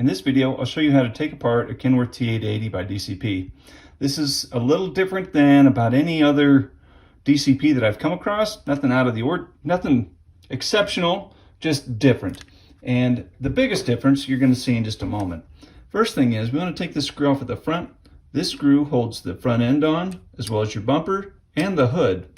In this video, I'll show you how to take apart a Kenworth T880 by DCP. This is a little different than about any other DCP that I've come across. Nothing out of the nothing exceptional, just different. And the biggest difference you're going to see in just a moment. First thing is we want to take this screw off at the front. This screw holds the front end on, as well as your bumper and the hood.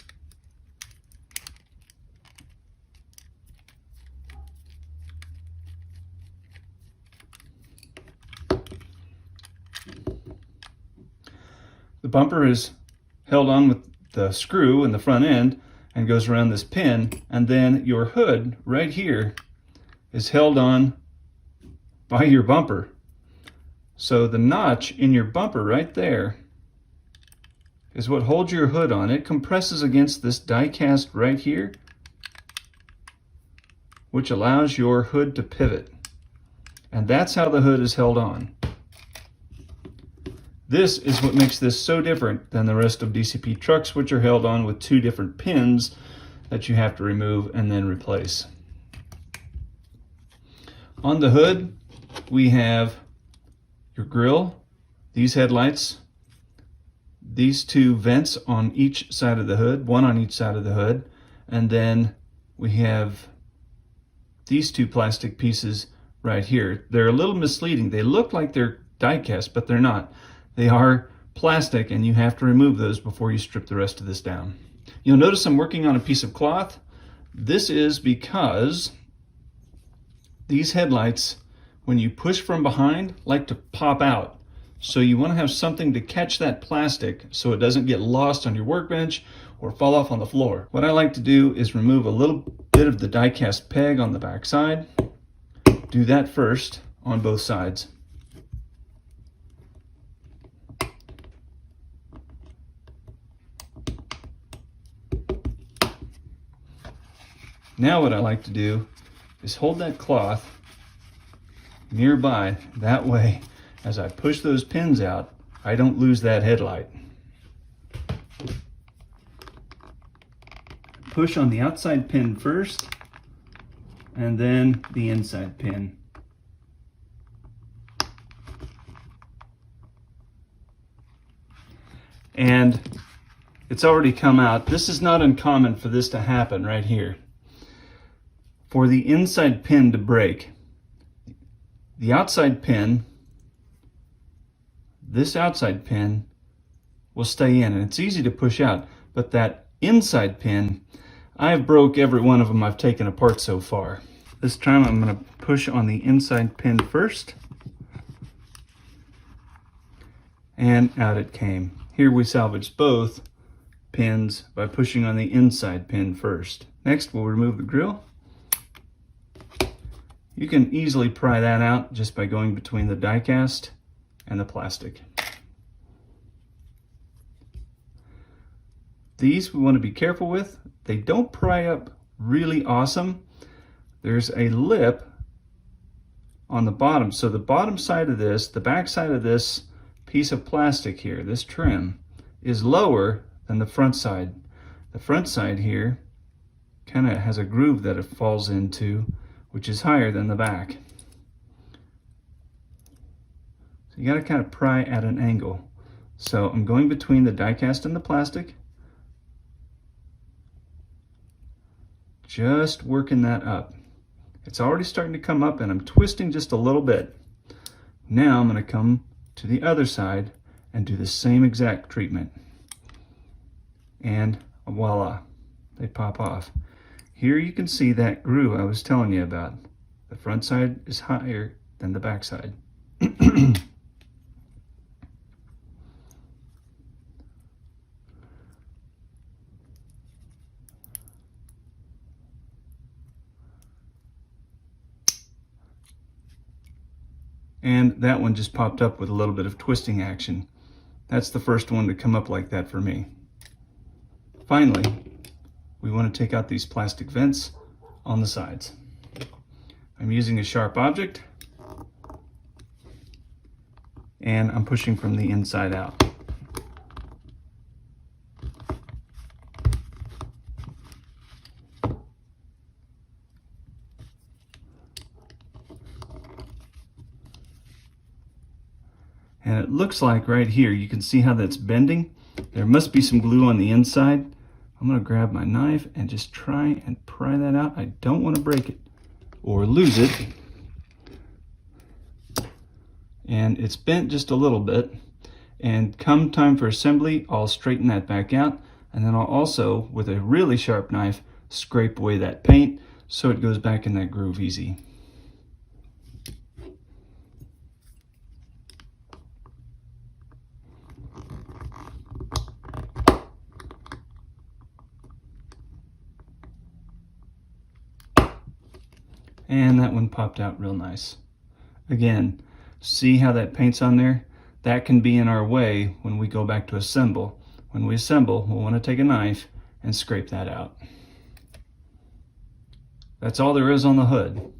The bumper is held on with the screw in the front end and goes around this pin, and then your hood right here is held on by your bumper. So the notch in your bumper right there is what holds your hood on. It compresses against this die cast right here, which allows your hood to pivot. And that's how the hood is held on. This is what makes this so different than the rest of DCP trucks, which are held on with two different pins that you have to remove and then replace. On the hood, we have your grille, these headlights, these two vents on each side of the hood, one on each side of the hood, and then we have these two plastic pieces right here. They're a little misleading. They look like they're die cast, but they're not. They are plastic, and you have to remove those before you strip the rest of this down. You'll notice I'm working on a piece of cloth. This is because these headlights, when you push from behind, like to pop out. So you want to have something to catch that plastic so it doesn't get lost on your workbench or fall off on the floor. What I like to do is remove a little bit of the die cast peg on the back side. Do that first on both sides. Now what I like to do is hold that cloth nearby. That way, as I push those pins out, I don't lose that headlight. Push on the outside pin first, and then the inside pin. And it's already come out. This is not uncommon for this to happen right here. For the inside pin to break, the outside pin, this outside pin will stay in, and it's easy to push out, but that inside pin, I've broke every one of them I've taken apart so far. This time I'm going to push on the inside pin first, and out it came. Here we salvaged both pins by pushing on the inside pin first. Next, we'll remove the grille. You can easily pry that out just by going between the die cast and the plastic. These we want to be careful with. They don't pry up really awesome. There's a lip on the bottom. So the bottom side of this, the back side of this piece of plastic here, this trim, is lower than the front side. The front side here kind of has a groove that it falls into, which is higher than the back. So you got to kind of pry at an angle. So I'm going between the die cast and the plastic, just working that up. It's already starting to come up, and I'm twisting just a little bit. Now I'm going to come to the other side and do the same exact treatment. And voila, they pop off. Here you can see that groove I was telling you about. The front side is higher than the back side. And that one just popped up with a little bit of twisting action. That's the first one to come up like that for me. Finally, we want to take out these plastic vents on the sides. I'm using a sharp object, and I'm pushing from the inside out. And it looks like right here, you can see how that's bending. There must be some glue on the inside. I'm gonna grab my knife and just try and pry that out. I don't want to break it or lose it. And it's bent just a little bit. And come time for assembly, I'll straighten that back out. And then I'll also, with a really sharp knife, scrape away that paint so it goes back in that groove easy. And that one popped out real nice. Again, see how that paint's on there? That can be in our way when we go back to assemble. When we assemble, we'll want to take a knife and scrape that out. That's all there is on the hood.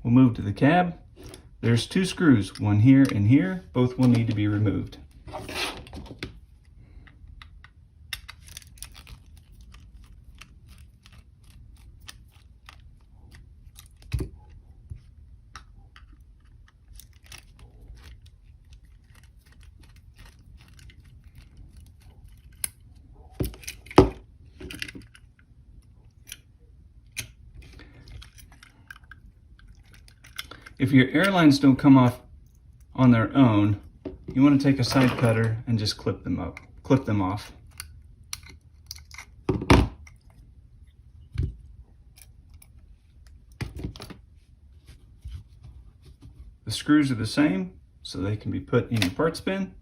We'll move to the cab. There's two screws, one here and here. Both will need to be removed. If your airlines don't come off on their own, you want to take a side cutter and just clip them off. The screws are the same, so they can be put in your parts bin.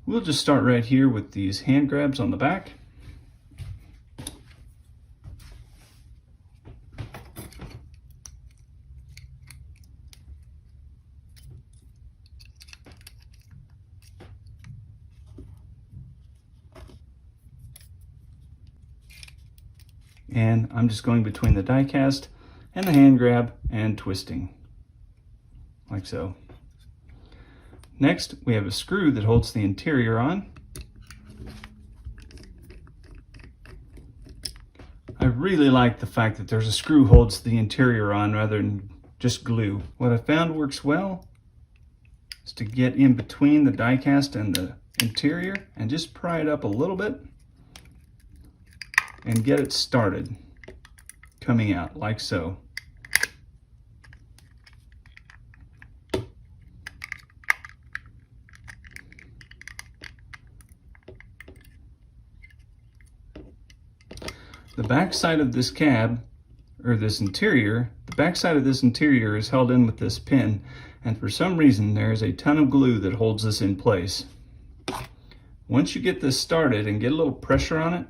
We'll just start right here with these hand grabs on the back. And I'm just going between the die cast and the hand grab and twisting, like so. Next, we have a screw that holds the interior on. I really like the fact that there's a screw holds the interior on rather than just glue. What I found works well is to get in between the die cast and the interior and just pry it up a little bit and get it started coming out like so. The back side of this cab, or this interior, the back side of this interior is held in with this pin, and for some reason there is a ton of glue that holds this in place. Once you get this started and get a little pressure on it,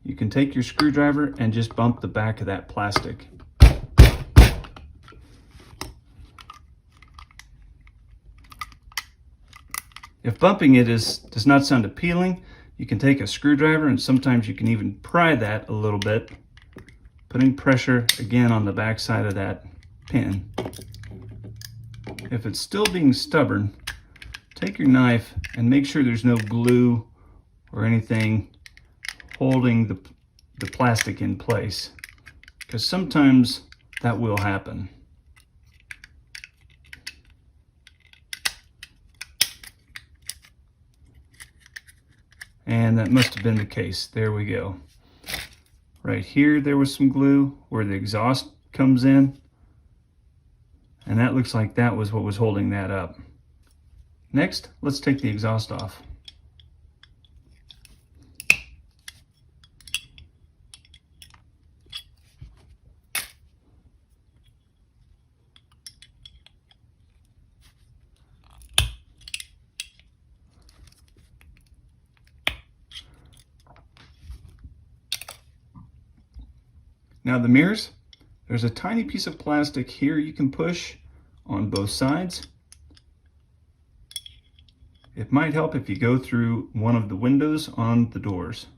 you can take your screwdriver and just bump the back of that plastic. If bumping it does not sound appealing, you can take a screwdriver and sometimes you can even pry that a little bit, putting pressure again on the back side of that pin. If it's still being stubborn, take your knife and make sure there's no glue or anything holding the plastic in place, because sometimes that will happen. And that must have been the case. There we go. Right here there was some glue where the exhaust comes in, and that looks like that was what was holding that up. Next, let's take the exhaust off. Now the mirrors, there's a tiny piece of plastic here you can push on both sides. It might help if you go through one of the windows on the doors.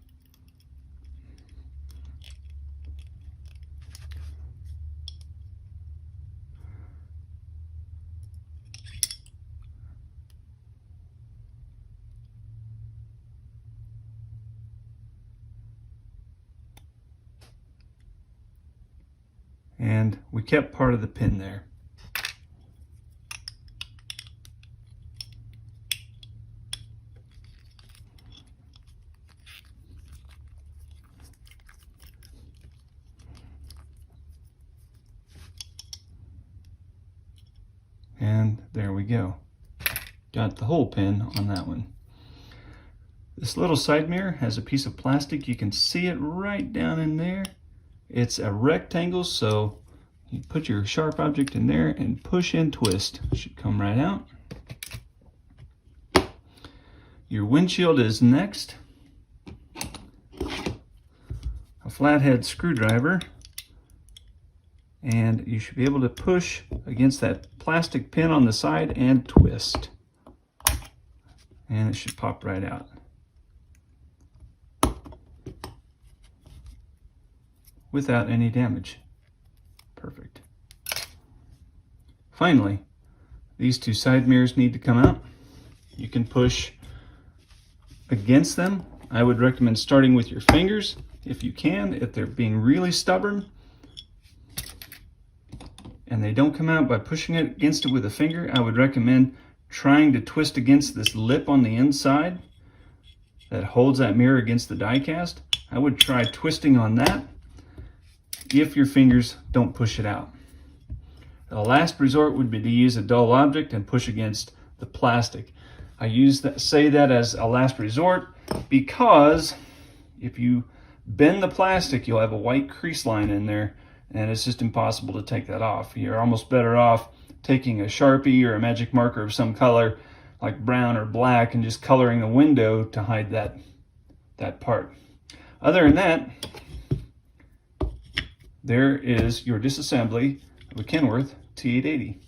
and we kept part of the pin there. And there we go. Got the whole pin on that one. This little side mirror has a piece of plastic. You can see it right down in there. It's a rectangle, so you put your sharp object in there and push and twist. It should come right out. Your windshield is next. A flathead screwdriver. And you should be able to push against that plastic pin on the side and twist. And it should pop right out. Without any damage. Perfect. Finally, these two side mirrors need to come out. You can push against them. I would recommend starting with your fingers if you can, if they're being really stubborn and they don't come out by pushing it against it with a finger. I would recommend trying to twist against this lip on the inside that holds that mirror against the die cast. I would try twisting on that if your fingers don't push it out. The last resort would be to use a dull object and push against the plastic. I say that as a last resort because if you bend the plastic, you'll have a white crease line in there, and it's just impossible to take that off. You're almost better off taking a Sharpie or a magic marker of some color, like brown or black, and just coloring the window to hide that part. Other than that, there is your disassembly of a Kenworth T880.